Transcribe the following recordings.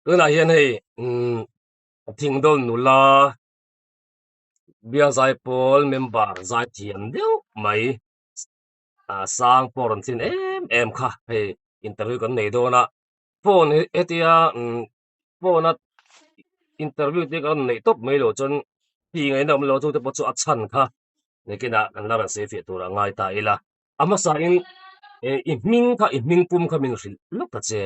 cứ là hiện hay thỉnh đồn nụ la bia giải Paul member giải thiam đéo mày sang foreign sin em kha hay interview kan nei do na phone etia phone interview te kan nei top mai lo chon hi ngai nam lo chu te po chu a chan kha ne kina kan la se fi tu ra ngai ta ila ama sa in i ming kha i ming pum kha ming sil lok ta che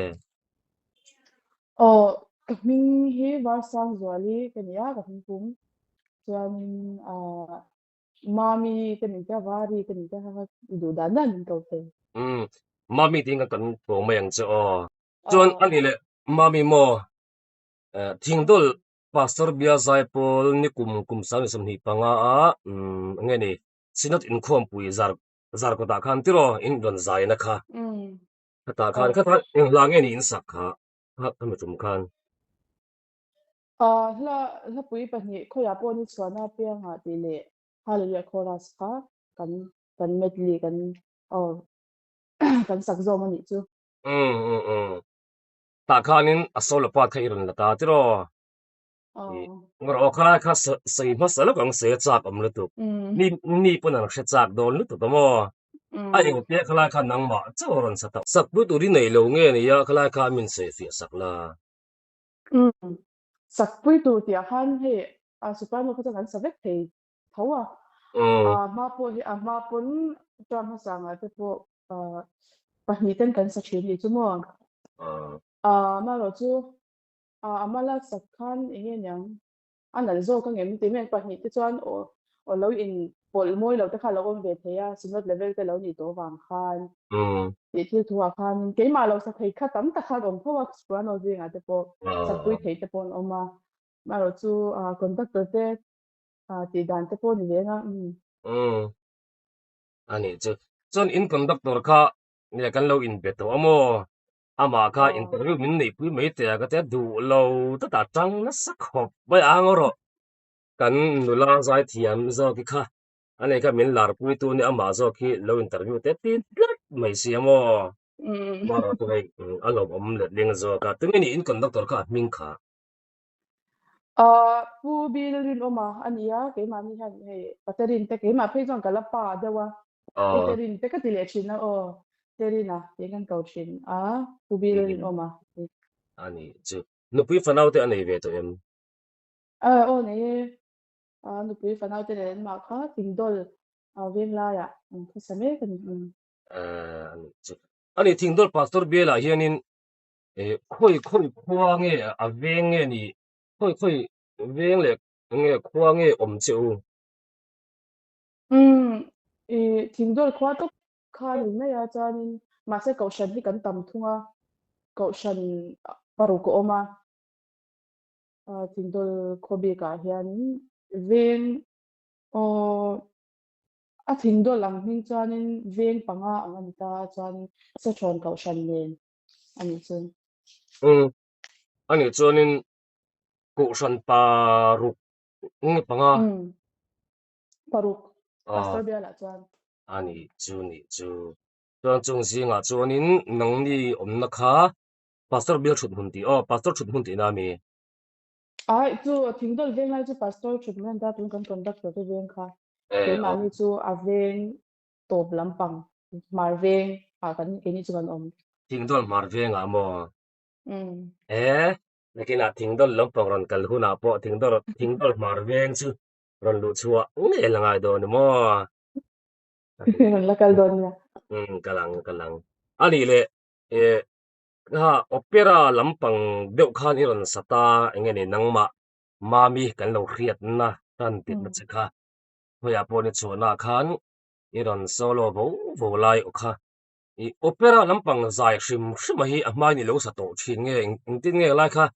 mình hi var sang zuali cái này cái mình cũng cho nên mami cái mình cái vari cái mình cái đủ đắn đắn mình cầu thế mami ting kan ko mayang che o chon ờ ani le mami mo thingdol pastor bia zai pol ni kum sang som hi panga a nge ni sinat in khom pui zar ko ta khan tiro in don zai na kha ta khan kha ta in la nge ni in sak kha ha ta chum khan la pui pa ni ko ya po ni chwana pe nga ti le hallelujah chorus ka kan kan medley kan ờ kan sak zo mani chu ta khan in asol pa kha iron la ta tiro ờ ngor o khala kha sei ma sala kang se chak am lu tu ừm ni pun ang she chak don lu tu mo ai ừm ngo pe khala kha nang ma choron sa ta sak bu tu ri nei lo nge ni ya khala kha min se fi sak la sak pui tu tia han he super mo ko kan sa vek thei thawa ừ ma pon tram ha sanga te po pahni ten kan sa thili chu mo ờ ma lo chu amala sakhan enge nyang anal zo ka ngem ti men pahni te chuan o lo in pol moi lo te kha lo om ve theya sinot level te lo ni to wang khan ừ ti thil thuwa khan ke ma lo sa thei kha tam ta kha rom thawa super no zinga te po sak pui ờ thei te pon oma ma lo chu conductor te ti dan te po ni le nga ừ ani chu chon in conductor kha ne kan lo in beto amo ama kha ờ interview min nei pui mai te ga te du lo ta ta tang na sak khop bai angoro kan nula zai thiam zo ki kha ane ka min lar pui tu ni ama zo ki lo interview te tin mai si amo maro tu ai alo om le ling zo ka tu ni in conductor kha min kha pu bil rin oma ania ke ma mi han he paterin te ke ma phei jong kala pa dewa e ờ terin te ka ti le chin na o terina te kan kau chin pu bil rin oma ani chu nu pui fanau te anei ve to em o ne nu pui fa nau te len ma kha ting dol vem la ya ka same kan ani chu ani thingdol pastor bela hianin khoi khwa nge a veng nge ni khoi veng le nge khwa nge om cheu ting dol khwa to kha ni na ya chanin ma se kau shan ni kan tam thunga kau shan paru ko oma thingdol khobi ka hianin veng o thingdol ang hming chuanin veng panga ang ani ta chuanin sa thon kau hran nen ani chun ani chuanin ko san pa ruk nge panga paruk a pastor biala chuan ani chu ni chu chuan chung singa chuanin nang ni om na kha pastor bel thut hun ti pastor thut hun ti na mi ai chu thingdol veng lai chu pastor thutmen da tun kan conductor te veng kha ke e mani chu a veng top lampang mar veng kan ke ni chu kan om thingdol mar venga mo um lekin a thingdol lampang ron kal huna po thingdol mar veng chu ron lu chua nge langai do ni mo lakal don ya kalang ani le e ha opera lampang deuh khan iron sata engene nangma mami kan lo hriat na tan tit na chakha hoya poni chona khan iron solo vo lai okha i opera lampang zai hrim hi a hmai ni lo sa to thin nge tin nge lai kha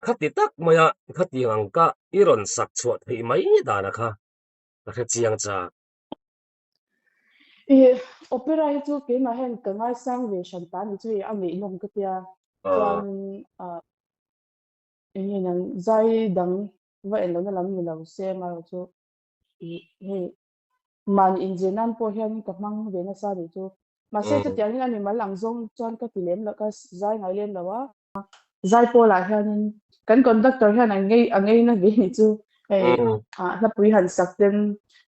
khati tak maya khati angka iron sak chuat hi mai dana kha ka khe chiang cha e opera hi chu ke ma hen ka ngai sang ve shan ta ni chu a me nom ka tia chuan ờ enge nang zai dang va elo na lam ni lo se ma ro chu he man in jenan po hian ka mang ve na sa ri chu ma se chu ừ tiang in ani mal lang zong chuan ka ti lem la ka zai ngai lem lawa zai po la hianin kan conductor hian angai na ve ni chu hei hlapui han sak ten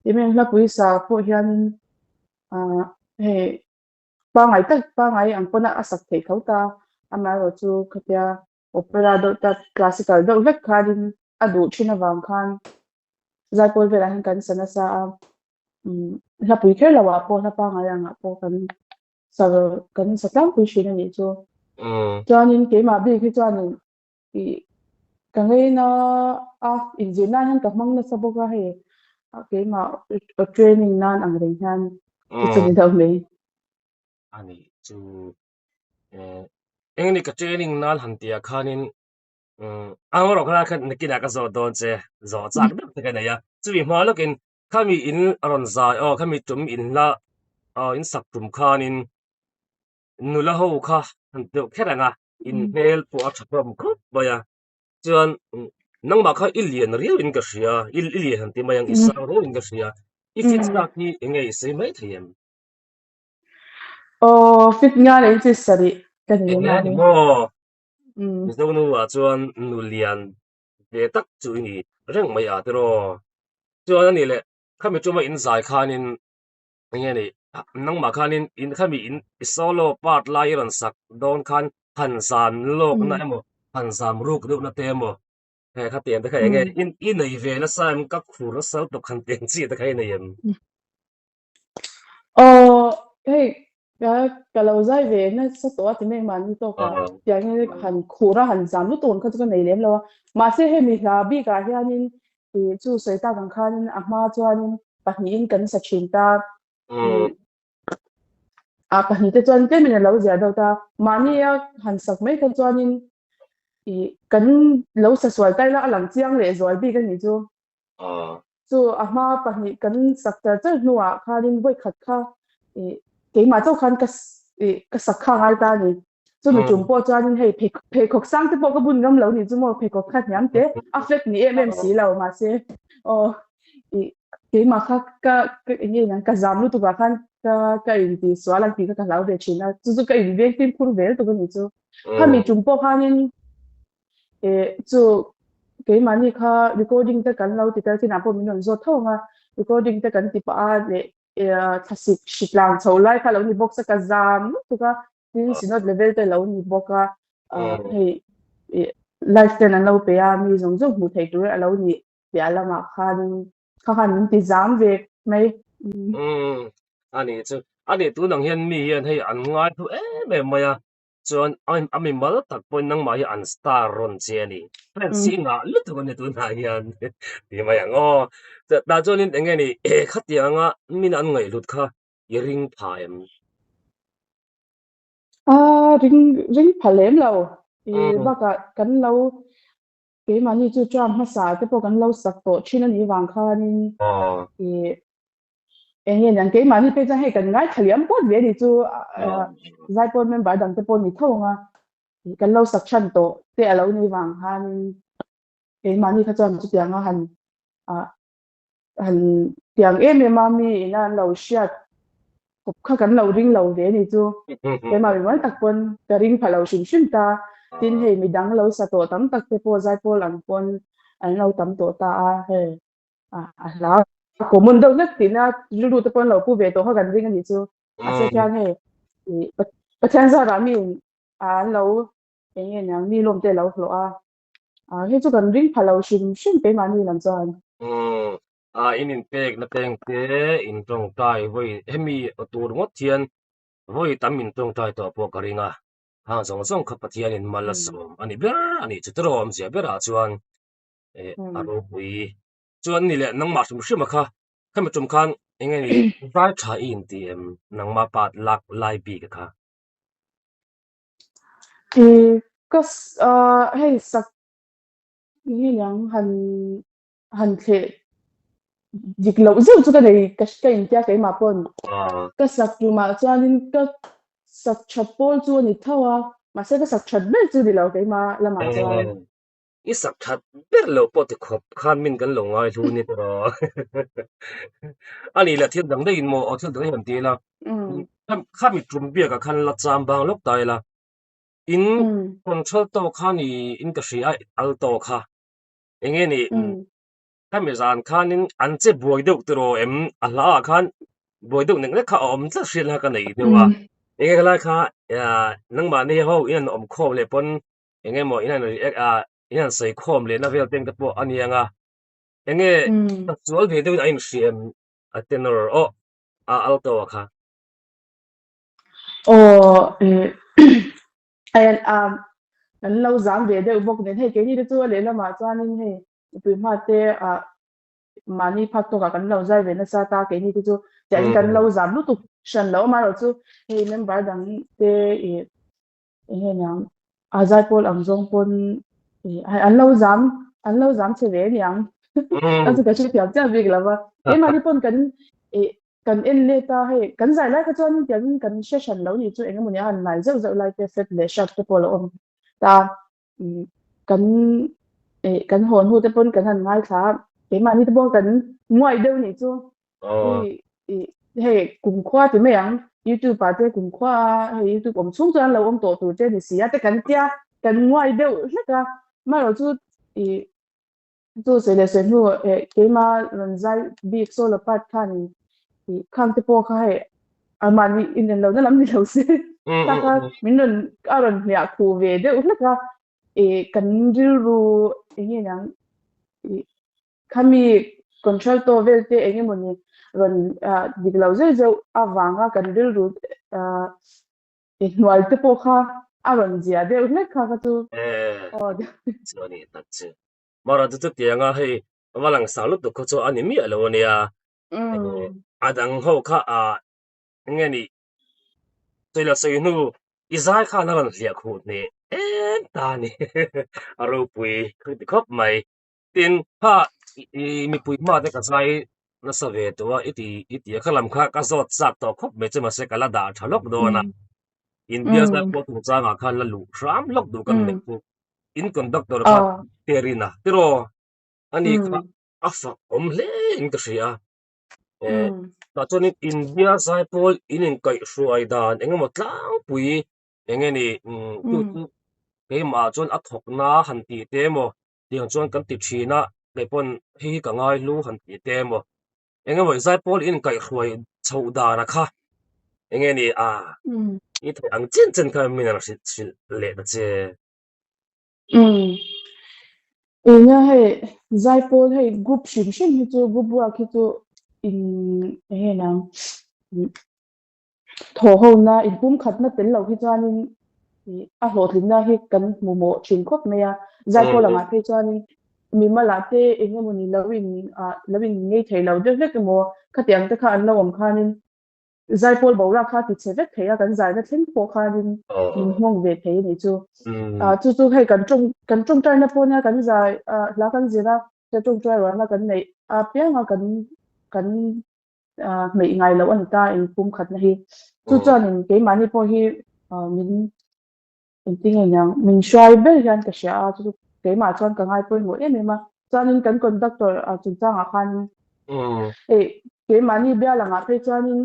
timen hlapui sa po hianin hei pangai ang pona asak thei thota ama ro chu khatia opera do ta classical do vek khanin adu thina wang khan zai pol vela han kan sana sa hlapui kher lawa po na pangai anga po kan sa tlang pui shina ni chu chuanin keima bi khi chuanin i kangai na injina han ka hmang na saboka he keima training nan ang ring han chu chumi dau mei ani chu engni ka training nal hantia khanin angro khana khan nikina ka zo don che zo chak dak te kana ya chui hma lokin khami in aron zai khami tum in la in sak tum khanin nula ho kha han te kheranga in hel po a thapam ko baya chuan nang ma kha ilian riu in ka sia ilian han te mayang isa ro in ka sia ifit sak ni engei sei mai thayem fit nga le chi sari kan ni ma engani he mo zo nu wa chuan nulian ve tak chu ni reng mai a te ro chuan ani le khami chuma in zai khanin engeni nang ma khanin in khami in solo part lai ran sak don khan han san lok na emo han sam ruk du na te mo he kha tian te kha enge in nei ve na sam ka khur sal to khan ten chi te kha nei em hey kalau zai ve na sa to ti me man to ka yang han khura han zam lu ton kha chu nei lem lo ma se he mi la bi ka hianin chu sei ta kan khanin a ma chuanin pahnin kan sa thin ta pahni te chuan te min lo zia do ta mani ya han sak mai kan chuanin kan lo sa sual tai la alang chiang le zoi bi kan ni chu chu a ma pahni kan sak ta chu nuwa khanin voi khat kha ke ma chu khan ka sak kha ngai ta ni chu mi chum po chuanin hei phe khok sang te po ka bun ngam lo ni chu mo phe khok khat nyam te affect ni mmc lo ma se ke ma kha ka nge yang ka zam lu tu ba khan ka in ti swala ti ka lau de china chu ka in ve tim khur vel to ni chu kha mi chum po khanin chu ke mani kha recording te kan lau ti ta tin apo min zo thonga recording te kan ti pa le thasik shitlang cholai kha lo ni box ka zam tu ka tin sinot level te lo ni boka hei life ten an lo pe a mi zong zong mu thei tur a lo ni pe ala ma khan ti zam ve mai ani chu ani tu nang hian mi hian hei an ngai thu me maya chuan ami mal tak pon nang ma hi an star ron che ni pen si nga lu tu ne tu na hian ti maya ngo da chuan in enge ni khatianga min an ngai lut kha iring phaem ring phalem lo baka kan lo ke mani chu tram ha sa te po kan lo sak to thina ni wang khanin enge nang ke mani pe cha he kan ngai thaliam pot ve ni chu zai pon member dang te pon ni thonga kan lo sak chan to te alo ni wang han ke mani kha chon chu tianga han tiang mami ina lo shat kop kha kan lo ring lo ve ni chu ke ma mi tak pon ka ring phalo shim ta tin he mi dang lo sa to tam tak te po zai pol ang pon an lo tam to ta he la ko mun do nak tin na lu te pon lo pu ve to ha kan ring ni chu se kyang he pathian za ra mi an lo enge nang mi lom te lo hlo he chu kan ring phalo shim pe ma ni lam chan inin pek na peng te in tong tai voi hemi tur ngot thian voi tam in tong tai to po karinga ha zong kha pathian in malasom ani ber ani chitrom sia bera chuan aro pui chuan ni le nang ma sum shima kha khama tum khan enge ni vai tha in ti nang ma pat lak lai bi ka kha kas hey sak ni yang han the dịch lâu dữ cho cái này cái in tia cái mà pon cái sạc tu mà cho nên cái sạc chập bol cho ni thâu mà sẽ cái sạc chập bên chứ đi lâu cái mà là mà cho isak that ber lo po te khop khan min kan lo ngai thu ni to ani la thiam dang dei in mo o thil dang hem ti la kham mi trum bia ka khan la cham bang lok tai la in control to kha ni in ka hria al to kha enge ni kamizan khan in an che buai deuh tiro em ala khan buai deuh nek kha om tla hria ka nei dewa enge la kha nang ma ni ho in om khom le pon enge mo in an in sei khom le na vel ten ka po anianga enge chual ve deuh in hriam a tenor o al to kha and an lo zam ve de bok nen he ke ni de chu le la ma chuan in he pi ma te mani phak to ka kan lo zai ve na sa ta ke ni de chu ja in kan lo zam lu tu shan lo ma ro chu he member dang te he nyang azai pol ang zong pon an lo zam che ve nyang an chu ka chu tiam cha big la ba e mani pon kan kan en le ta he kan zai lai ka chuan tiang kan session lo ni chu eng mo nya an nai zau zau lai te set le shot te pol om ta kan kan hon hu te pon kan han ngai kha ke ma ni te pon kan ngoi deu ni chu he kum khwa ti me yang youtube pa te kum khwa he youtube om chung chuan lo om to tu te ni sia te kan tia kan ngoi deu hleka ma ro chu chu se le se nu ke ma ran zai big solo part khan khang te po kha he amani in lo na lam ni lo se ta ka min ron aron ya khu ve deu hleka kan ru enge yang kami control to vel te enge moni ron diglo ze zo awanga kan ru nual te po kha aron zia de hleka ka tu sorry that's mara tu tianga hei walang salut to ko ani mi alonia adang ho kha ngeni toila sei nu izai kha na ran lia khu ne ta ni aro pui khop mai tin ha mi pui ma de ka sai na sa ve to wa iti khalam kha ka zot sak to khop me chema se kala da thalok do na india sa po tu cha nga khan la lu ram lok du kan ne in conductor kha terina tiro ani kha afa om le in ka ria ta choni india sai pol inin kai hruai dan engemaw tlang pui engeni tu ke ma chon a thok na han ti te mo tiang chon kan ti thina le pon hi ka ngai lu han ti te mo engemaw sai pol in kai hruai chho da na kha engeni i thai ang chen chen kha min ar sil le da che ina he zai pol he group shim shim hi chu group wa ki chu in he nang tho ho na in pum khat na tel lo hi chuanin a hlotlin na hi kan mo thin khop me ya zai pol anga phei chuanin mi mala te enge moni lovin ngei thei lo de vek mo khatiang te kha an lo om khanin zai pol bo ra kha ti chevek theya kan zai na thleng po khanin min hmong ve thei ni chu chu hei kan chung trai na pon ya kan zai la kan zira te chung trai ro na kan nei pia nga kan mei ngai lo an ta in pum khat na hi chu chuan in ke mani po hi min in ting yang min shwai bel yan ka sha chu ke ma chuan ka ngai poi mo em ma chuan in kan conductor chung chang a khan ke mani bia la nga phei chuan in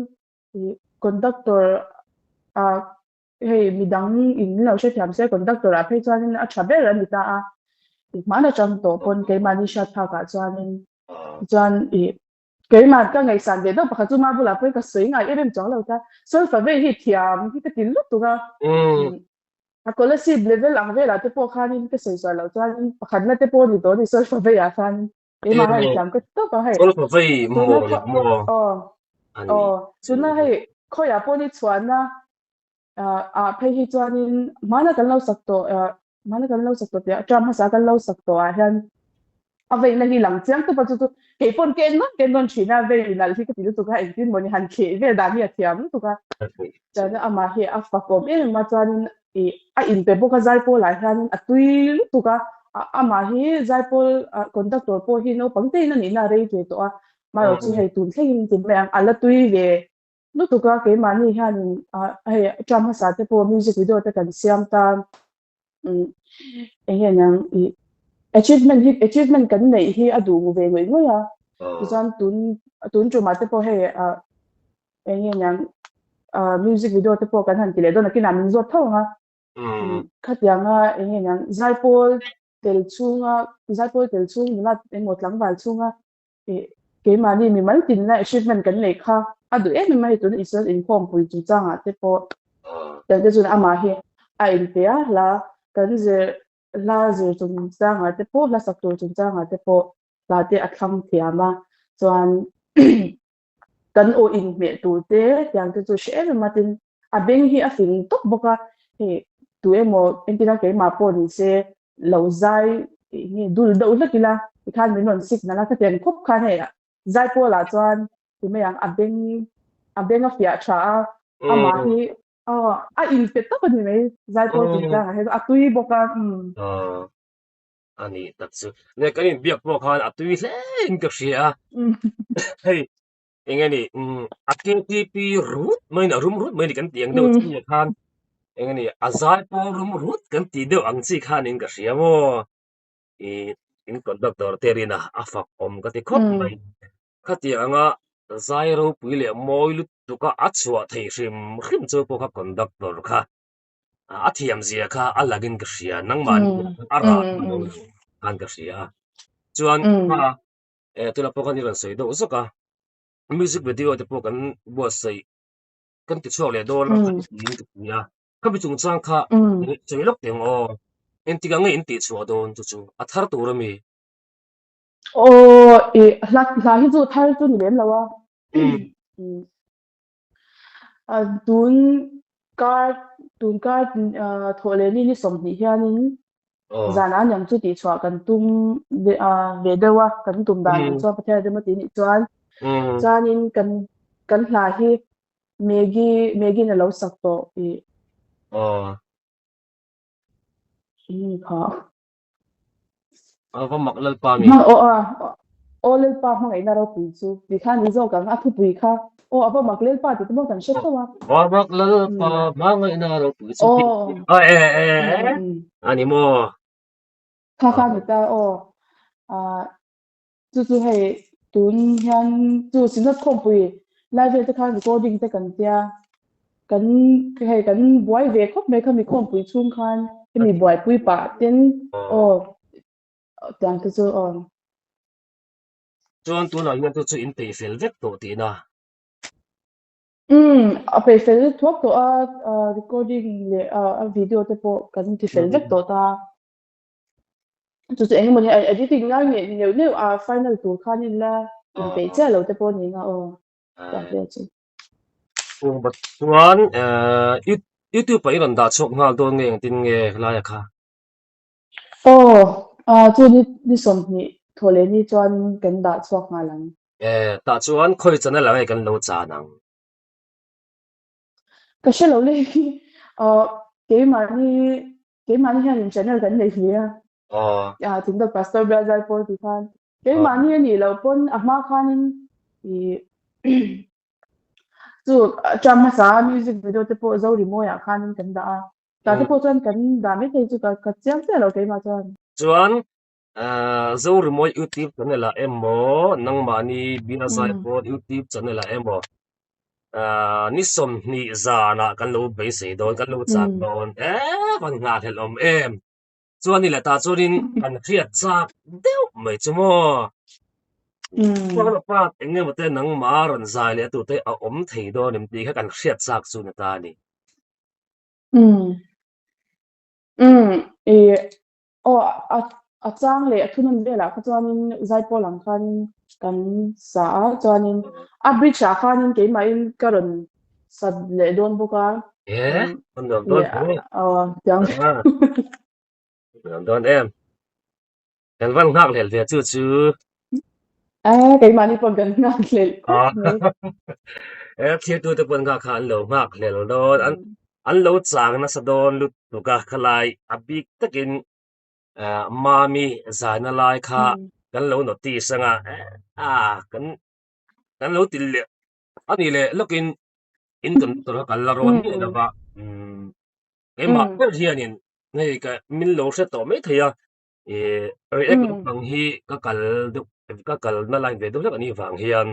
conductor hey midang in lo she thiam se conductor a phei chuan in a thaber an ta mana chang to pon ke mani sha tha ka chuan in chuan ke ma ka ngai san de do pakha chu ma bula phei ka soi ngai em chang lo ta so fa ve hi thiam hi ka tin lu tu ga a scholarship level ang ve la te po khan in ka soi sa lo chuan pakhat na te po ni to ni so fa ve ya khan ke ma hai thiam ka to ka hai so fa ve mo chu na hai khoi a po ni chuan na phei hi chuan in mana kan lo sak to te drama sa kan lo sak to a hian ave na hi lang chiang tu pa chu ke pon ken non china ve na hi ka ti tu ka in tin moni han khe ve da ni a thiam tu ka chana ama he a fa kom ma chuan a in pe bo ka zai po la hian a tui tu ka ama hi zai pol conductor po hi no pangte na ni na rei te to a ma ro chi hei tun thei tin me ang ala tui ve lu tu ka ke mani hian hei drama sa te po music video te kan siam ta enge nang achievement kan nei hi adu ve ngoi ngoi ya chuan tun chu ma te po hei enge nang music video te po kan han ti le do na ki na min zo tho nga khát yang anh em yang Zaipol tel chung là một lăng vài chung cái mà đi mình mới tin là achievement cái này khác du em mình tụi Israel inform bùi chú trang thế po dan cái chuyện ama hi in pe là cái gì là gì chung trang thế po là sắc tổ chung trang thế po là thế thăng thì mà chuan kan o in me tu te yang te chu share ma tin beng hi feel tok boka he tu emo entina ke ma pon se lo zai ni dul do la kila khan min non sik na ka ten khop khan he zai po la chuan tu me yang abeng a fia cha ama hi in pe ta ni me zai po tin ta he tui boka ani tatsu ne kanin biak po khan atui hleng ka hria hei engani AKTP root main rum root main kan tiang do chi khan engani azai po rum root kan ti do ang chi khan in ka hria mo in conductor terina afak om ka ti khop mai khati anga zairo puile moilu tuka achwa thei hrim chu po kha conductor kha athiam zia kha alagin ka hria nangman ara kan ka hria chuan kha tula po kan ran sei do zaka music video te po kan bo sei kan ti chok le do la kan yin tu ya ka bi chung chang kha chei lok teng o en ti ga ngai in ti chwa don chu athar tu rami la hi chu thar tu ni lem lawa tun kar thole ni som ni hianin zana nyam chu ti chwa kan tum ve dewa kan tum dan chu pathe de ma ti ni chuanin kan hla hi Maggie na lo sak to kha va mak lal pa mi o lel pa hang ai na ro pu chu ti khan ni zo kan a thu pui kha aba mak lel pa ti mo kan shet to wa va mak lal pa ma ngai na ro pu chu ani mo kha ni ta chu hay tun hian chu sin na khom pui live te khan recording te kan tia kan buai ve khop me kha mi khom pui chung khan mi buai pui pa ten tang te chu chuan tu na hian tu chu in pe fel vek to ti na a pe fel thuak to recording le a video te po kan ti fel vek to ta chu eng mo ni editing ngai nge ne final tu khan in la in pe cha lo te po ni nga ta te chu but chuan YouTube pa iron da chok ngal don nge tin nge la ya kha chu ni som ni thole ni chuan kan da chok nga lang ta chuan khoi chana la kan lo cha nang ka she lo le ke ma ni hian channel kan le hi tin da pastor brazil por ti khan ke ma ni lo pon ma khan chu drama sa music video te po zo ri mo ya khan kan da ta te po chuan kan da me te chu ka chiang che lo ke ma chuan zo remote YouTube channel la emo nang mani bina sai po YouTube channel la emo ni som ni za na kan lo be se don kan lo cha don van nga thel om em chuan ni la ta churin kan khriat chak deuh mai chumo chuan pa enge mate nang ma ran zai le tu te a om thei do nim ti kha kan khriat chak chu na ta ni a chang le thunan ve la kha chuanin zaipo lang khan kan sa chuanin a bridge a khanin ke mai karon sad le don boka on don chang don em kan van ngak lel ve chu ke mani pon kan ngak lel thiệt tôi quân ngak khan lo ngak lel don an lo chang na sa don lut tu ka khalai abik takin mami zana lai kha kan lo no ti sanga kan lo til le ani le lokin in kan to kan la ron ni na ba ke ma per hianin nei ka min lo se to me thaya ek bang hi ka kal na lai ve do ani wang hian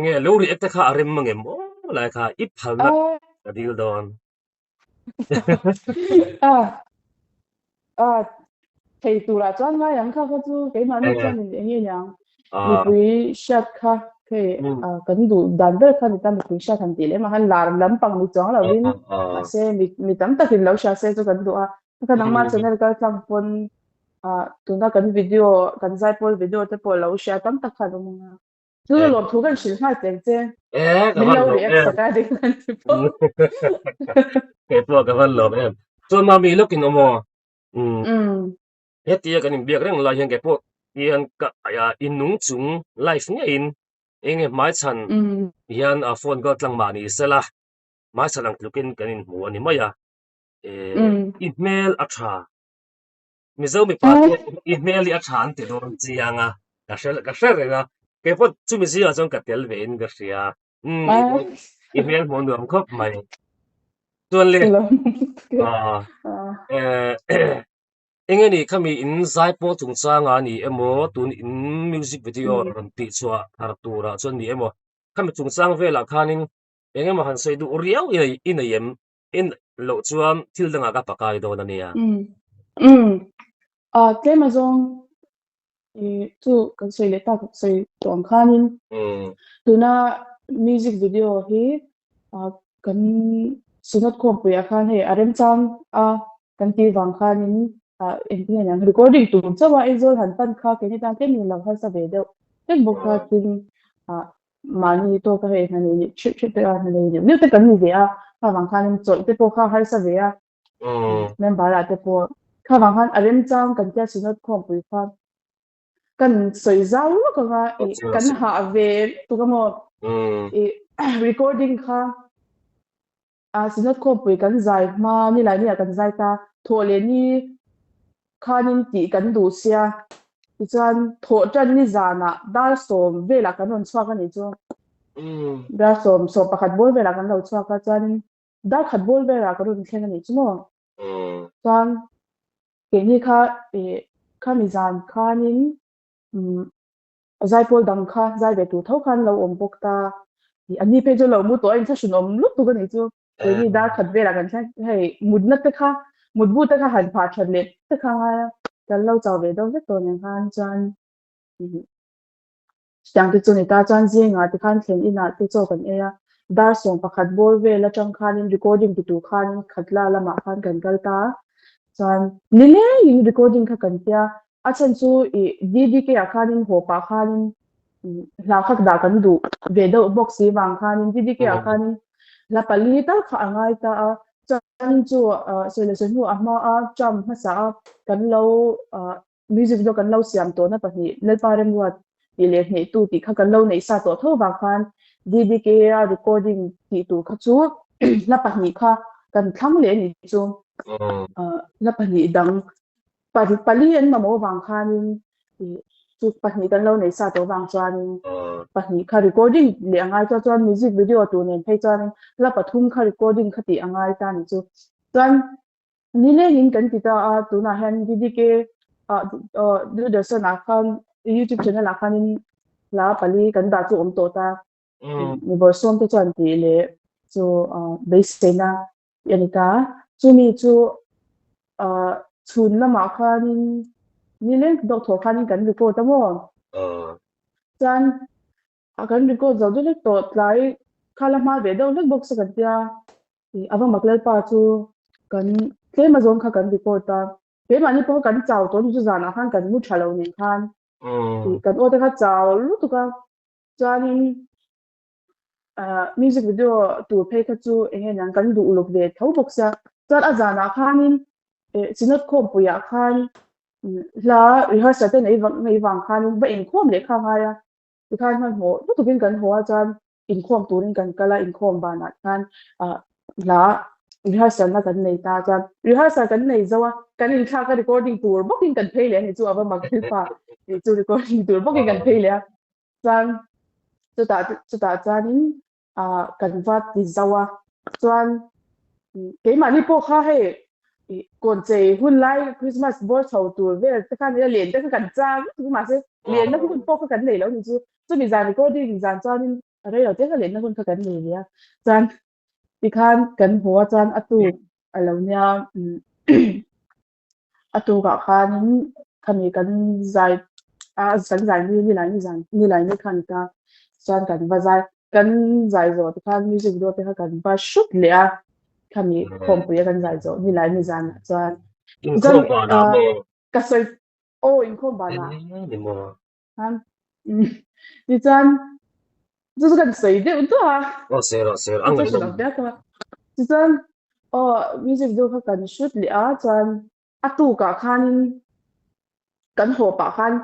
nge lo ri ek ta kha arem mangem o lai kha ip phal na ka dil don à à thầy tụ là chọn ngay yang kha kha chu cái mà nó eh chọn mình nghe nhàng mi à pui shat kha cái ừ cần đủ đàn bếp kha mi tam mi pui shat thành tỷ lệ mà han làm lắm bằng mi chọn là win à à xe mi tam takin lâu shat xe cho cần đủ cái nang ma ừ channel cái trang phone tụi nó cần video cần giải phone video tới phone lâu shat tam ta khá đúng không thứ eh lộn thu cái sự hai tiền chứ cái mình văn lâu lộc react em sa cái đi cần ừ cái tua cái văn lộc em cho mà mi lúc in mo ừ ừ hết tiệt cái niệm việc rằng là hiện cái bộ hiện cái in nung chung life nghe in em mai chan ừ hiện phone có tlang mà ni sela mai chan ang lukin cái in mua ni maya ừ email acha mizo mi pa te à email ya than te don chianga ka shel nga ke pot chu mi sia chong ka tel ve in ga sia à email mon dom khop mai tuan le cái lâu a à eh enge ni khami in zai po chung changa ni emo tun in music video ừ ron ti chua har tura chon ni emo khami chung chang vela khanin enge ma han sei du riau in a yem in lo chuam thil danga ka pakai do na nia ừ ừ cái mà dòng tu kan soi le ta soi tong khanin mm tu na music video hi kan sinot ko puya khan he arem chang kan ti wang khanin en ti na recording tu chawa izol han pan kha ke ni ta ke ni lang ha sa ve de tek bo kha tin mani to ka he na ni chip chip te a na ni ni te kan ni ve ka wang khanin chol te po kha har sa ve mm men ba la te po kha wang khan arem chang kan tia sinot ko pui kha kan soi zau lo ka nga kan Oke, ha ve tu ka mo hmm, e recording kha sinat ko pui kan zai ma ni lai ni kan zai ta tho le ni khanin ti kan du sia ti chan tho tan ni zana dal som ve la kan on chwa ka ni chu hmm, dal som pakhat bol ve la kan lo chwa ka chan dal khat bol ve la kan on thlen ni chu mo hmm, chan ke ni kha kha mi zan khanin zai pol dang kha zai ve tu tho khan lo om bok ta thì anh đi phê cho lâu mu tối anh sẽ sử dụng lúc tôi cái này chưa cái eh, gì đã thật về là cần sẽ hay một nấc cái khác một bút cái khác hẳn phải thật liệt cái khác cái lâu cháu về đâu rất tôi nhậnhan chân chẳng cái chỗ này ta chân riêng à thì khan khen ina tôi cho cần e dar song pakhat bol ve la tang khan in recording tu khan khatla lama khan kan kal ta chan nile in recording kha kan tia a chan chu i didi ke akhan in ho pa khan in la khak da kan du ve do box si wang khan in didi ke akhan hmm, in la pali ta kha angai ta a chan chu solution hu ama a cham ma sa kan lo music do kan lo siam to na pa ni le parem wat ti le nei tu ti kha kan lo nei sa to tho wang khan didi ke recording ti tu kha chu la pa ni kha kan thang le ni chu hmm, la pahnih dang pali an mamo wang khanin chu pahnih kan lo nei sa to wang chuanin hmm, pahnih kha recording le angai cho chuan music video tu nen phei chuanin la pathum kha recording khati angai ta ni chu chuan ni le hin kan ti ta tu na han didi ke du de sa na khan youtube channel a khanin la pali kan da chu om to ta hmm, mi bor som te chuan ti le chu base na yani ka chu mi chu chun lama khanin ni len dok tho khanin kan report amo chan kan report zo du lek to tlai khala ma ve do lek box kan tia awang maklal pa chu kan tle ma zon kha kan report ta ke mani po kan chaw to ni chu zana khan kan mu thalo ni khan hmm, kan o ta kha chaw lu tu ka chuanin music video tu phei kha chu enge nang kan du uluk ve tho box ya chuan a zana khanin sinot khom puya khan la rehearsal te nei wang khan ba in khom le kha ha ya ti khan han ho tu tu bin kan ho a chan in khom turin kan kala in khom ba na khan la rehearsal na kan nei ta chan rehearsal kan nei zawa kan in kha ka recording tur booking kan phei le ni chu aba mak pa ni chu recording tur booking kan phei le chan chu ta chanin kan vat ti zawa chuan ke mani po kha he còn chế hun lai Christmas ball thầu tour về tất cả những liền tất cả cảnh trang nhưng mà sẽ liền nó cũng có cái cảnh này lắm chứ chứ mình dàn có đi mình dàn cho nên ở đây là tất cả liền nó cũng có cảnh này vậy dàn thì khan cảnh hoa dàn atu alo nia atu ka khanin khami kan zai kan zai ni lai ni khan ka chuan kan va zai kan zai zo ti khan music video te kha kan va shoot le a khami khom pui kan zai zo ni lai ni zan chuan in chuan khom pa na mo ka soi o in khom ba na ni mo han ti chuan chu kan soi de tu ha o ser ti ang chu ngai shi nom lo de ka ti chuan music video kha kan shoot le a chuan atu ka khanin kan ho pa khan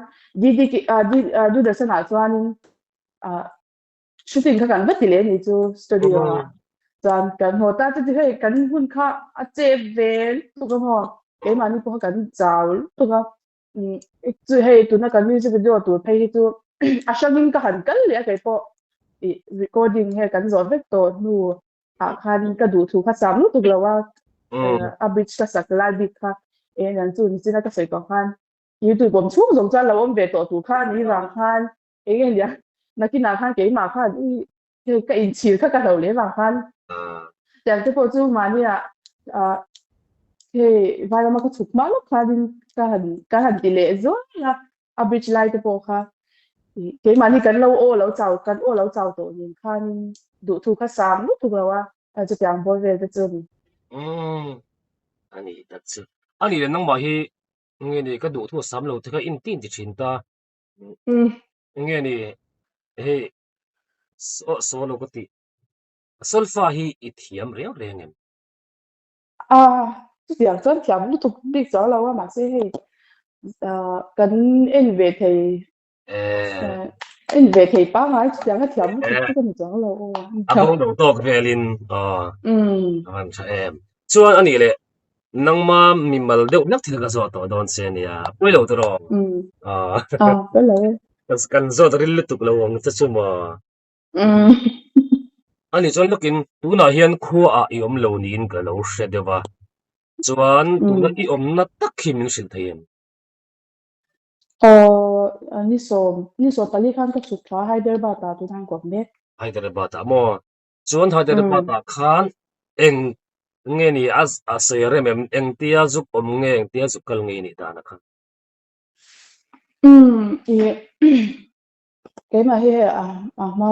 du da sana chuanin shooting kha kan vati le ni chu studio a chuan kan ho ta chu hei kan hun kha a che vel tu ka ho ke ma ni po kan chaw tu ka chu hei tu na kan music video tu phei hi chu a shangin ka han kal le kai po recording he kan zo vek to nu a khan ka du thu kha sam lu tu lawa a bridge ka sakla di kha nan chu ni china ka sei ko khan YouTubeผมช่วงสงจานเราเวตัวตัวข้านี่บางข้านเองเนี่ยนักกินอาหารเก๋มาข้านก็อินชิลข้าก็เราเลยบางข้านแต่ที่พอจู่มาเนี่ยเฮ้ยวันมาก็ถูกมาลูกค้าดินก็หันติเลจ้ะอ่ะบิชไลท์ที่พอค่ะเก๋มานี่กันเราโอ้เราเจ้ากันโอ้เราเจ้าตัวนี้ข้านดูถูกข้าสามลูกถูกแล้วว่าจะอย่างบริเวณจะเจอนี่อันนี้ตัดสิอันนี้น้องบอกให้เงี้ยนี่ก็ดูทั่วซ้ำเราที่ก็อินติ้งที่ชินตาเงี้ยนี่เฮ้โซโลก็ติโซลฟาฮีอิทยมเรียงเรียงเงี้ย这两张条目都逼咗啦，嘛先係緊 NVT 包埋兩個條目都唔咗咯，阿公都多嘅連มันใช่ส่วนอันนี้เลยนังมามีมาเดี๋ยวนักที่เราสอนตัวโดนเสียเนี่ยไม่รู้ตัวไปเลยกันสอนตัวริลตุกเราวงจะชั่วโมงอันนี้ส่วนลูกินตัวน่ะเฮียนคู่อีอมเหล่านี้ก็เราเสด็จว่าส่วนตัวน่ะอีอมนัดตักขิมสิลเทียนนี่ส่วนตอนนี้ข้างก็สุดท้ายให้เดินบาตาตัวทางกว่าเม็ดให้เดินบาตาโมส่วนให้เดินบาตาข้านเองเงี้ยนี่เสียเรื่องเองเตี้ยจุกอมเงี้ยเองเตี้ยจุกกัลเงี้ยนี่ตานะครับcái mà hi mà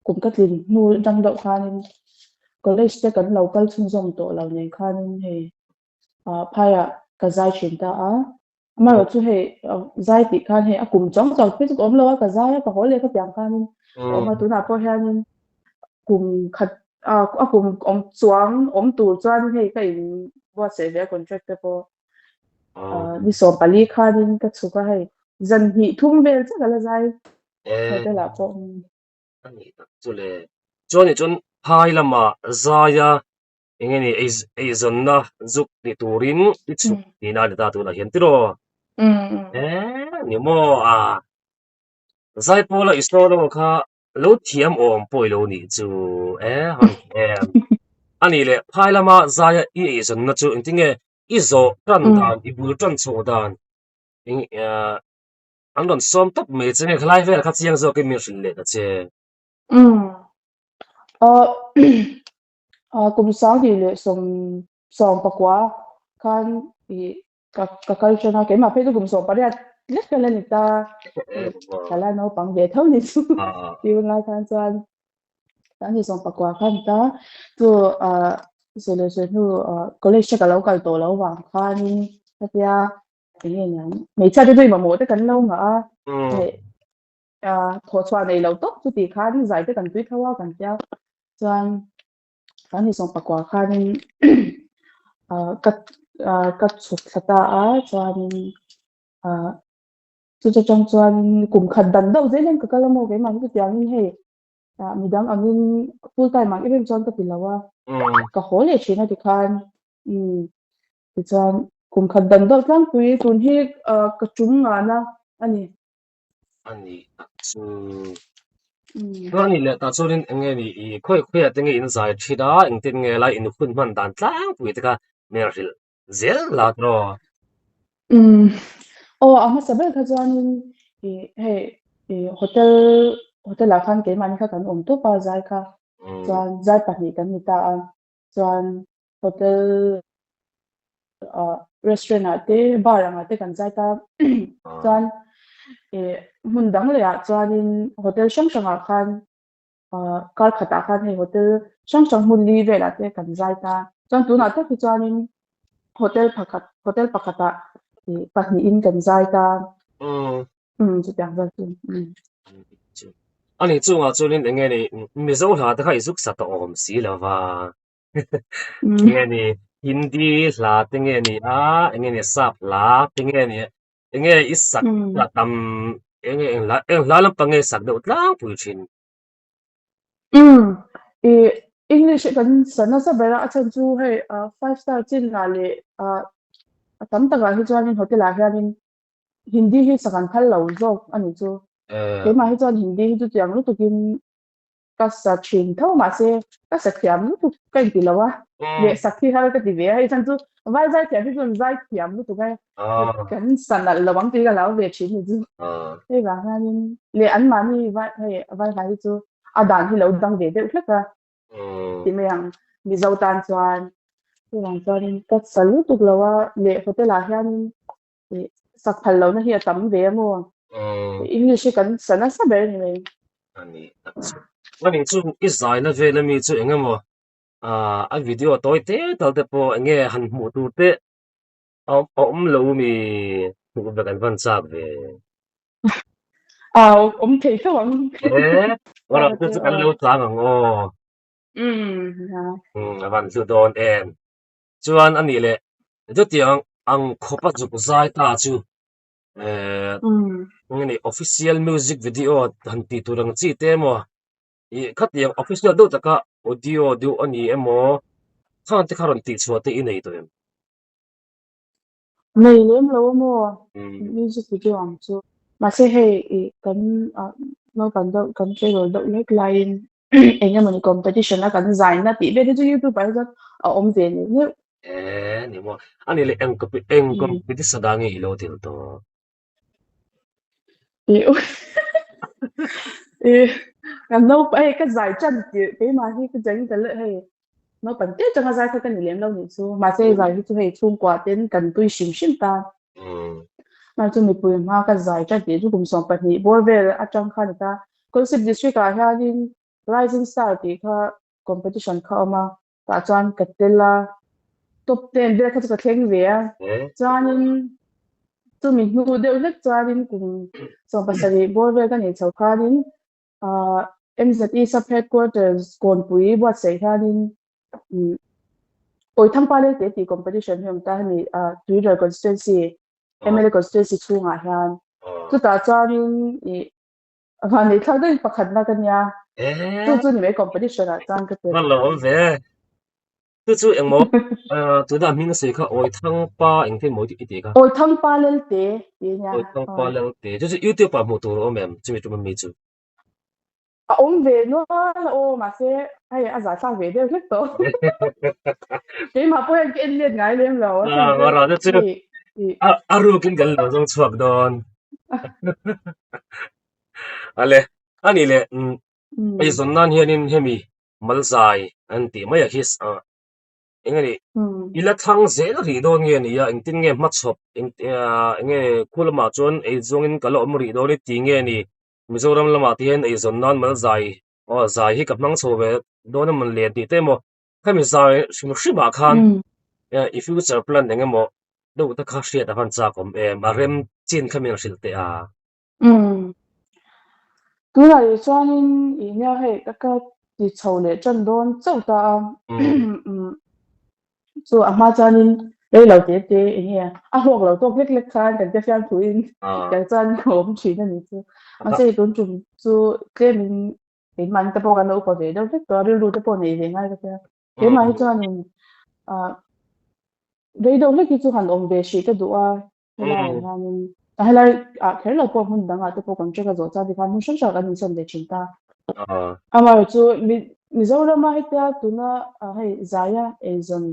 cũng cất liền nu đang đậu khan college te kan local chung zong to lo nei khan he phaya ka zai chin ta mà rồi chu he zai ti khan he akum chong chong pe kom lo ka zai ka hole ka pyang khan mà tu na po hian kum khat akum om chuang om tu chuan he ka in wa se ve contract te po ni so pali khan ka chu ka he zan hi thum vel cha la zai te la poอันนี้จุเลยจวนนี่จวนพายละมาซายาเงี้ยนี่ไอ้จนนะจุกนี่ตูรินที่สุดนี่นาดิตาตัวละเห็นติโรนี่โมซายพอละอิสโตโลค่ะลูกเทียมอมป่วยโลนี่จูฮันอันนี้เลยพายละมาซายาไอ้จนนะจูจริงๆอีโซตันดานอีบูตันโซดานอันนั้นซ้อมตับเมจเนี่ยคล้ายเวลคัดเสียงโซกิมีสิเลยแต่เจ้cũng sáng thì lệ sòng sòng bạc quá kan thì các culture na cái mà phải cũng sòng bạc đấy rất là người ta cái là nó bằng về thâu này chứ điều ngay kan chuan tan thì sòng bạc quá kan ta tu solution tu college cái lâu cái tổ lâu vàng kan cái cái gì nhỉ mấy cha đi mà mua cái cần lâu mà thọ chuan này lâu tốt tu thì kan giải cái cần tuyết thâu cần theo chuan kan hi song pakwa khan kat chut thata chuan chu chuan kum khat dan deuh zai len ka kalamo ke ma hi tiang he midang angin full time ang event chuan ka pilawa ka hole china ti khan ti chuan kum khat dan deuh tlang pui tun hi ka chung nga na ani chuก็นี่แหละตาโซลินเงี้ยนี่ค่อยๆตั้งอินไซด์ที่ดาอินติงเงี้ยไลอินคุณมันดันตลาดวิธีการเมริลเซลลาดรอama sabel kha chuan he hotel la khan ke mani kha kan om to pa zai kha chuan zai pahnih kan ni ta chuan hotel restaurant ate bar ate kan zai ta chuan mun dang le a chuanin hotel sang sanga khan kar khata khan hei hotel sang sang mun li vela te kan zai ta chuan tuna te khi chuanin hotel pakhata pahni in kan zai ta chu tiang za chu ani chunga chunin enge ni mizo hla ta khai zuk sa ta om si lawa enge ni hindi hla tenge ni a enge ni sap la tenge ni enge isak la tam enge la lam pange sak do tlang pu chin English kan sana sa bera achan chu hei 5 star chin la le tam ta ga hi chuanin hotel a hianin hindi hi sakan phal lo zok ani chu keima hi chuan hindi hi chu tiang lu tukin ka sa thin tho ma se ka sa thiam lu tu kai ti lawa le sakhi har ka ti ve hi chan chu vai vai thiam hi chun vai thiam lu tu kai kan san la lawang ti ga law ve chin ni chu e ga hianin le an ma ni vai hi chu adan hi lo dang ve de hleka ti me yang mi zo tan chuan ti wang chuanin ka salu tu lawa le hotel a hianin sak phal lo na hi tam ve mo English kan sana sa ber ni mai ani ani chu izai na ve na mi chu engemaw a video toy te tal te po enge han mu tu te om lo mi ku ba kan van sak ve thei ka wang wala tu chu kan lo tlang ang o van chu don en chuan ani le chu tiang ang khopa chu zai ta chu ngani official music video han ti turang chi te mo khat yang official do taka audio do ani emo khan te kharon ti chhuate i nei to em nei lem lo mo music video ang chu ma se hei kan no kan do kan che ro do lek line enga mani competition na kan zain na ti be de YouTube pa za om ve ni ni mo ani le eng competition sadangi ilo til to kan no pa ka zai chan ti pe ma hi ka jang ta le hei no pan te changa zai ka kan lem lo ni chu ma se zai hi chu hei chung kwa ten kan tui sim sim ta na chu mi pui ma ka zai cha ti chu kum som pa ni bor vel a chang khan ta concept district a hianin rising star ti kha competition kha ma ta chuan katela top 10 de kha chu ka thleng ve a chuanin chu mi hnu deuh hlek chuanin kum som pasari bor vel ka ni chho khanin MZE sub headquarters konpui buat sei khanin oi thang pale te ti competition hem ta ni Twitter constituency MLA constituency chunga hian chu ta chuanin han ni thang dei pakhat na kan ya chu ni me competition a chang ka te lo ve tu chu eng mo tu da min se kha oi thang pa eng the mo ti ti ka oi thang pa lel te ti nya oi thang pa lel te chu YouTube pa mo tu ro mem chu mi chu om ve no o ma se ai a za sa ve de hlek to ke ma po en le ngai lem lo wa ra chu aru kin gal lo jong chuak don ale ani le ai zon nan hianin hemi malzai an ti mai his engani ila thang zel ri don nge ni ya engtin nge ma chop enge kulma chon ei zongin kalo mri do ni ti nge ni mizoram lama ti hen ei zon nan malzai zai hi kapnang chowe don man le ti temo khami zai shima khan if future plan engemo do ta kha hriat a han cha kom ma rem chin khamin hrilte a tu la le chuanin I nya hei ka ti chho le chan don chau ta chu a ma chuanin ei lo te enge a hok lo tok lek lek khan kan te fiam thuin kan chan khom thin ani chu ma se tun chum chu klemin in man te po kan lo ko ve do te to ri lu te po nei ve ngai ka te ke ma hi chuanin dei do lek ki chu han om ve shi te du a helai hanin helai kher lo po hun danga te po kan che ka zo cha di khan mu shan sha kan san de chin ta ama chu Mizoram hi ta tuna hei zaya ezon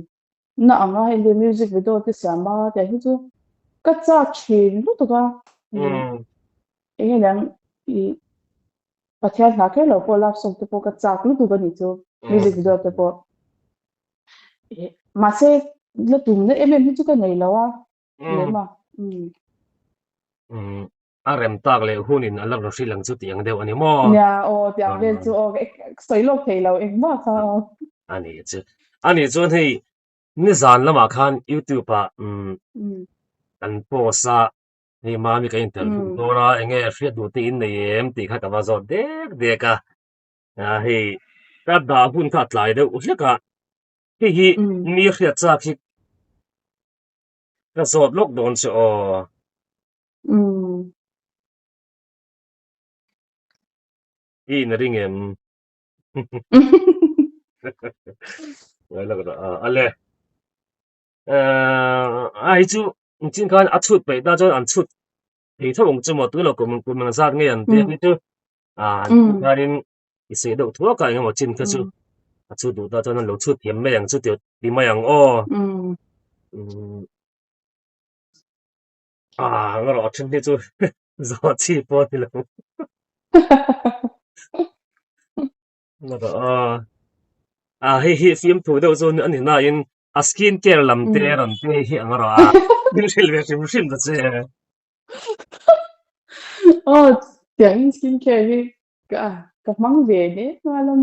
na anga hei le music video te sama te hi chu ka cha thin lu to ka enge lang I pathian na ke lo po lap som te po ka cha lu tu ka ni chu music video te po mà sẽ là tụm nó em hết chút cái này lâu à lẽ um mà rem tak le hunin alam ro silang chu tiang deuh ani mo nhà ô tiếng Việt chú ô cái sấy lộc thầy lâu em mà sao ani chu hei ni zan lama khan YouTube a kan posa ni mami ka interview dora enge hriat du ti in nei em ti kha ka wa zo dek ka hei ka da hun ka tlai deuh hleka hi ni hriat cha khi ka zot lok don chu o in ring em Vậy là ale ai chu chin khan a chut pe da chon an chut thì thong chu mo tu lo kum sa nge an te chu khanin i se do thua ka ngo chin ka chu a chu du da chon lo chut thiam me yang chu ti ma yang o ngaro chen ti chu zo chi po ti lo ngaro hi film thu do chon ani na in a skin care lam te ran te hi ngaro bil shil ve shim da che ờ tiếng skincare thì cả măng về đấy mà là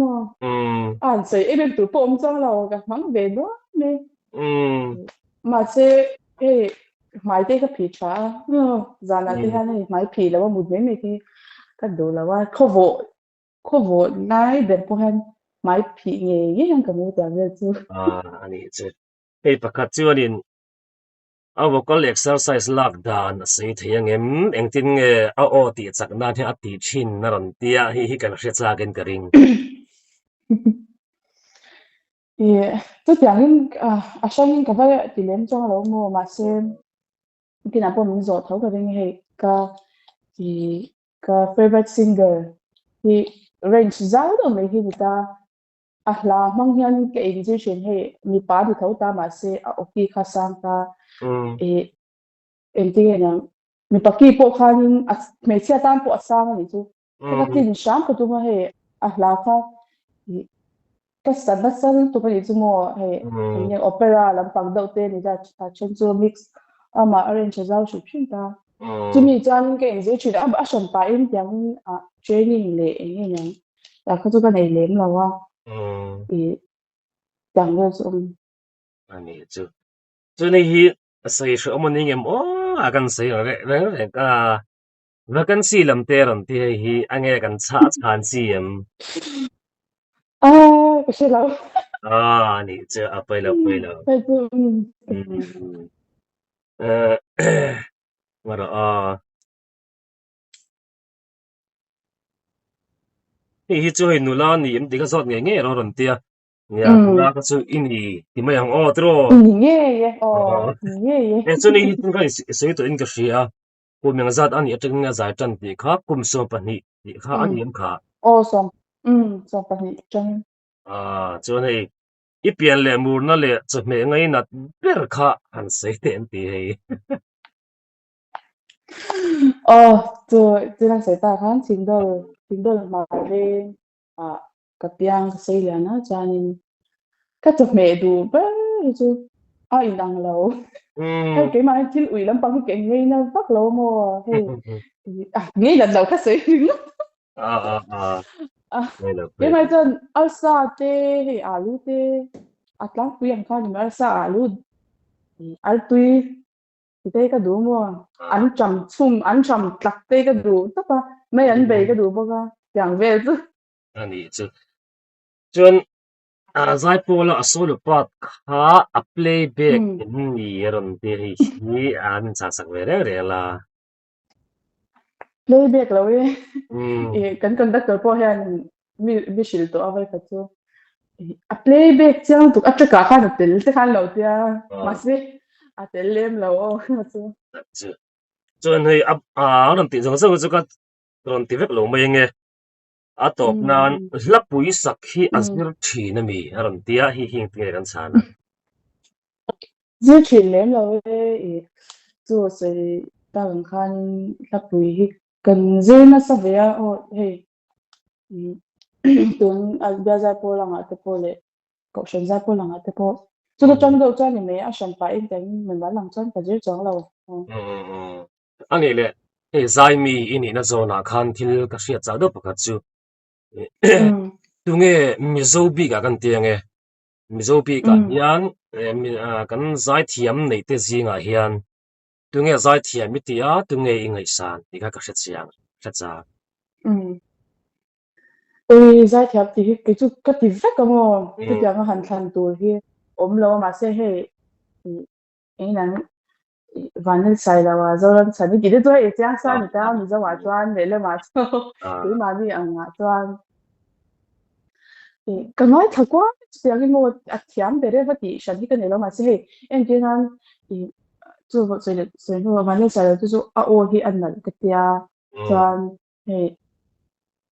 mà sấy em tụi bông cho là cả măng về đó nè mà sẽ ê mai đây cái皮trà giờ là thế này mai皮là một mấy mấy cái đồ là khó vô ngay để có hàng mai皮nghề gì hàng cái mua tiền về chứ ani che ei pakhat chu anin a vocal exercise lockdown sei thiang em tin nge a o ti chak na the a ti thin na ron tia hi kan hre cha gen karing tôi tưởng sáng cái vậy thì lên trong là mua mà xem cái nào bọn mình dọn thấu cái này hay thì cái favorite singer thì range giáo đâu mấy khi người ta là mong hiền cái ý gì chuyện hay mi ba thì thấu ta mà sẽ ok khá sang ta em tiếng này mi ba kia bộ khăn mấy chiếc tam bộ sang này chứ cái tin sáng của tôi mà hay là cái sản phẩm sản tụi mình chúng mua hay những opera làm bằng đầu tiên thì ra chân chu mix mà arrange giao chụp chúng ta chúng mình chọn cái gì chuyện đã bắt sẵn tại em tiếng training lệ như này là cái cái này lớn là wa thì chẳng có dùng ani chu nei hi sei sho mo ning em o kan sei re ka vacancy lam te ran ti hi ange kan chan si em cái gì đâu ni chu a pai lo cái ngaro hi chu hi nula ni em ti ka zot nge ro ron tia ya na ka chu ini ti ma yang o tro nghe nghe e chu ni hi tin ka sei to in ka ria ku meng zat ani ateng nga zai tan ti kha kum so pa ni ti kha ani em kha xong xong phải chân chu nei i pian le mur na le chu me ngai na ber kha han sei te en ti hei tôi đang sẽ ta khán chính đâu mà về cái tiếng xây là nó cho nên cái chụp mẹ đủ bé chứ in đằng lâu cái mà chín ủy lắm bằng cái ngay nó bắt lâu mà ngay lần đầu khách sạn cái mà chân alsa tê hay alu tê atlang tuyang khan mà alsa alu altui thì đây cái đủ mà anh chăm tắc đây cái đủ tất cả mấy anh bày cái đủ bao nhiêu tiếng về chứ ani chuan zai pola asol pat kha a playback ni ron te hi an cha sak ve re la playback lo kan conductor po hian mi shil to avai ka chu playback chang tu atra ka khan tel te khan lo tia masi tel lem lo chu chuan hei ron ti jong so chu ka ron ti vek lo mai nge a top nan hlapui sakhi azir thina mi ron tia hi hing te kan chana zir thin lem lo chu se ta khan hlapui hi kan zir na sa ve hei tuần albia ra po lang ate po le cậu sinh ra po lang ate po chu lo chon go chuan ni me a shan pa in teng member lang chuan ka zir chong lo ani le zai mi ini na zona khan thil ka hriat cha do pakhat chu tunge mizobi ka kan tiange mizobi ka hian kan zai thiam nei te zinga hian tunge zai thiam mi tia tunge ingai san ni ka hriat chiang hriat cha zai thiam ti cái chu ka ti vek ka mo ti tiang a han thlan tur hi om lo ma se he ấy là van lên sai là wa zo lam chan ni de to e chang sa ni ta mi zo wa chuan le le ma cho ti ma ni ang nga chuan cái nói thật quá tiếng cái ngô thiam để đấy phát đi sản xuất cái này lo mà sẽ em chỉ nói做所以说反正sai就是我去按了个dia chuan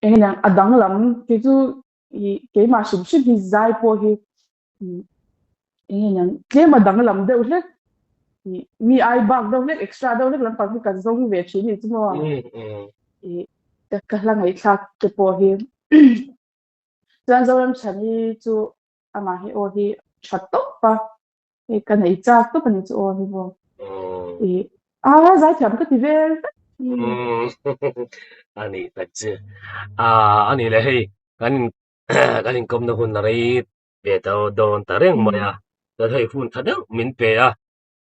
em rằng đắng lắm cái chú cái mà sum sum thì dài po thì em rằng cái mà đắng lắm đâu hết mi ai bag đâu hết extra đâu hết làm bằng cái giống về chỉ thì chứ mà cái lang ấy khác cái po thì chuan zo lam chani chu ama hi o hi that top pa kan nei cha to pani chu o hi bo zai thiam ka ti vel ani tachi ani le hei kanin kom na hun rai be to don tareng moya ta thei hun thadang min pe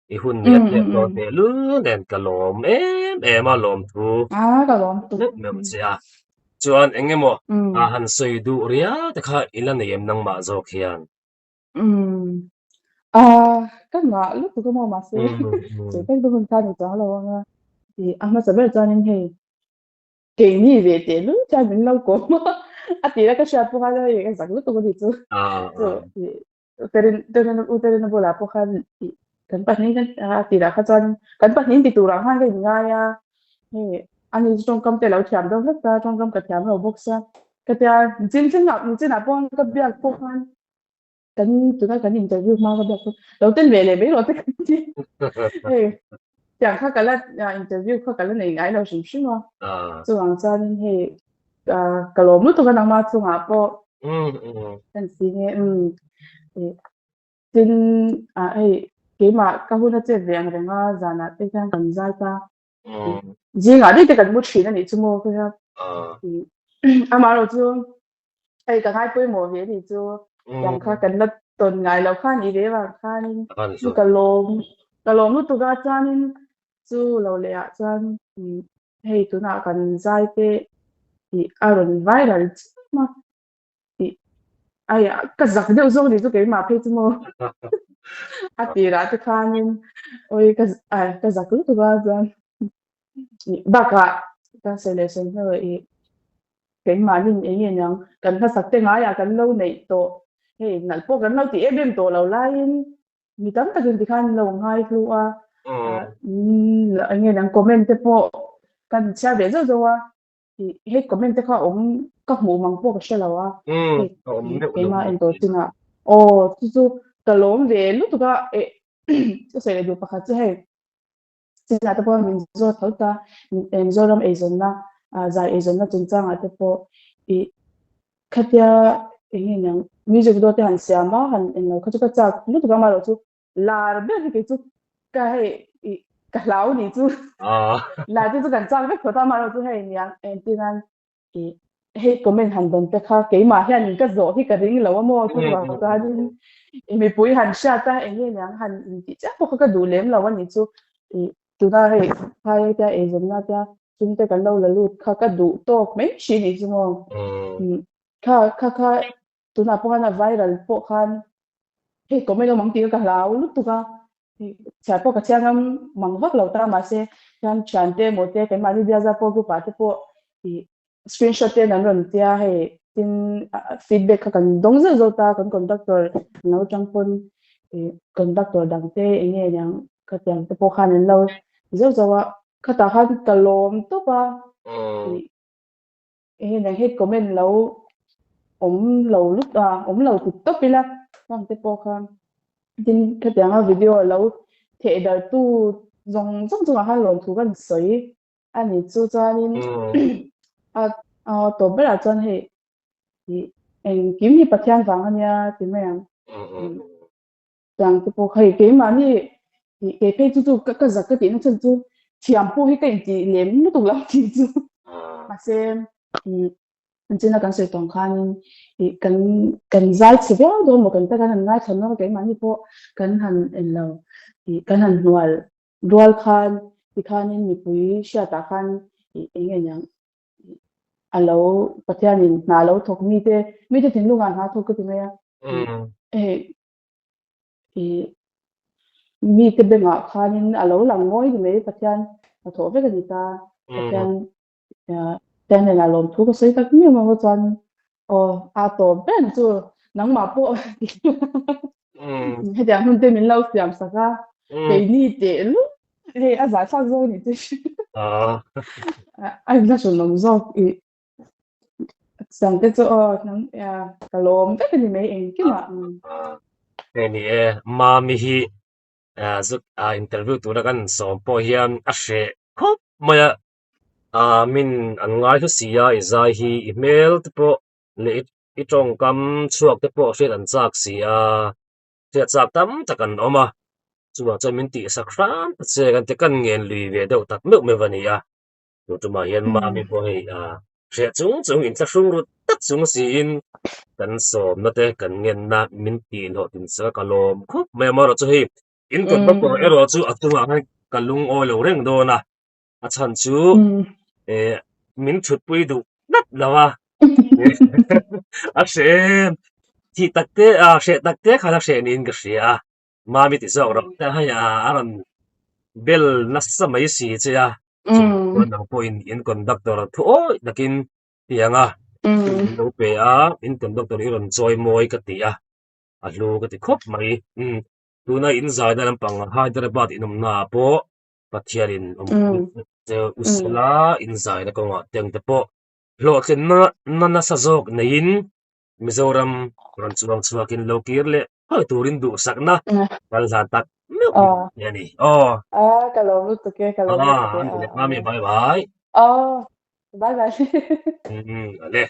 I hun miat le don te lu nen kalom em lom thu kalom tu mem chia chuan engemaw han soi du ria ta kha ilan em nang ma zo khian cái ngã lúc tôi có mua mà sẽ chỉ cái tôi không thay được đó là nga thì mà sẽ biết cho nên thì cái gì về tiền lúc cho mình lâu cố mà thì là cái shop của hắn là cái dạng lúc tôi có đi chứ thì uterin na bola po kan pa ni thì là cái kan pa ni thì tu rang han cái ngay thì anh ấy trong công ty lão chạm đâu hết ta trong công ty chạm ở box cái tiền chính là bọn cái việc po kan tụi nó interview mà cái việc đầu tiên về lấy rồi tất cả chẳng khác cái là interview khác cái là này ai đâu sủng sủng mà cho anh cha nên thì cái lỗ mũi tụi cái năng mà cho ngã po cái gì nghe tin cái mà các hun chơi về anh rằng là giờ này cái cần giải ta gì ngã đi cái cần muốn chuyển là này chứ mua cái mà rồi chứ cái hai bữa mua về thì chứ chẳng khác cần là tuần ngày lâu khá như thế mà khá nên cái lồng lúc tụi cha nên chứ lâu lẹ chân tụi nào cần giải thì iron viral mà cái giặc đều dùng thì cái mà phải chứ mua thì là cái khá nên ôi cái giặc lúc tụi chân baka ta selection thôi cái mà nhìn ấy như nhau cần ta sắc tiếng ai cần lâu này to nãy po cần lâu thì em to lâu lại mi tam ta cần thì khăn lâu ngay luôn anh nghe đang comment po cần share về rồi thì hết comment thì họ các mũ mang po cái share lâu cái mà em to tin chú cái lồng về lúc tụi cái sẽ được bắt chứ chính là tập mình do thấu ta em do làm agent na giải agent na chính trang ở tập khát ya hình như music đó thì hắn xem mà hắn nó khát chút chắc lúc đó mà rồi chú là biết cái chú cái lão này chú là chú cần trang biết của ta mà rồi chú hay nhang em tin anh hết comment hắn đồng tất cả cái mà hiện cái rõ thì cái gì lâu mà chú bảo ta em bị bùi hắn sát ta em như nhang hắn chắc có cái đủ lem lâu anh chú tụi ta hay cái agent na ta chúng ta cần lâu là luôn cái đủ to mấy chuyện gì chứ mà tụi nào po na viral po khan có mấy cái mong tiếng cả lão lúc tụi ta chả po cái trang mong vắt lâu ta mà sẽ trang chán te một te cái mà đi ra po cái part po screenshot te nằm rồi te hay tin feedback cái đông giờ ta cái conductor nấu trong phone conductor đăng te nghe nhang cái tiếng te po khan lâu giờ cái ta khan cả lom to pa này hết comment lâu lâu lúc lâu tụt tóc đi la vâng thế po khan tin cái tiếng video lâu thế đời tu dùng hai lần thu gần sấy anh ấy chú cho nên tổ bây giờ chân hệ thì em kiếm gì bật thiên vàng anh nha thì mấy em rằng cái bộ hay cái mà ni cái phê chú cái giặc cái tiếng chân chú chiếm bộ hay cái gì liếm nó tụng lắm thì chú mà xem anh chỉ là cần sự tổng khăn thì cần giải chỉ biết đâu mà cần ta cần ngay thằng nó cái mà ni bộ cần hành en lâu thì cần hành dual khan thì khan ni pui sha ta khan thì nghe nhang alo pathianin na lo thok mi te tin lungan ha thok cái gì thì thì mi te benga khanin alo lang ngoi ni me pathian a tho ve ka ni ta pathian ten ne la lom thu ko sei tak mi ma mo chan o a to ben chu nang ma po he dia hun te min lo siam sa ka pe ni te lu le a za sa zo ni te ai na so nom zo i sang te chu o nang ya ka lom ve ka ni me en ki ma ni ma mi hi zut interview tu na kan som po hian a hre khop maya min an ngai thu sia izai hi email te po le I tong kam chuak te po hret an chak sia te chak tam takan oma chuwa cho min ti sakran che kan te kan ngen lui ve deuh tak meu me vania tu tuma hian ma mi po hei hre chung in thlung ru tak chung si in kan som na te kan ngen na min ti lo tin sa kalom khop me ma ro chu hei in kon ba po ero chu atuma hai kalung oi lo reng do na a chan chu min thut pui du nat lawa a hre thi takte hre takte khala hre nin ka hria ma mi ti zawk ro ta hai aran bel na samai si che chu kon ang point in conductor thu oi nakin tianga lo pe in conductor iron choi moi ka ti a lu ka ti khop mai tuna in zai da lampang Hyderabad inum na po pathiarin usala in zai da ko nga teng te po lo chen na sa jok nein Mizoram ron chuakin lo kirle hoi turin du sakna kal za tak yani kalau lu tuh ke kalau lu tuh ke mami bye bye oh bye bye ale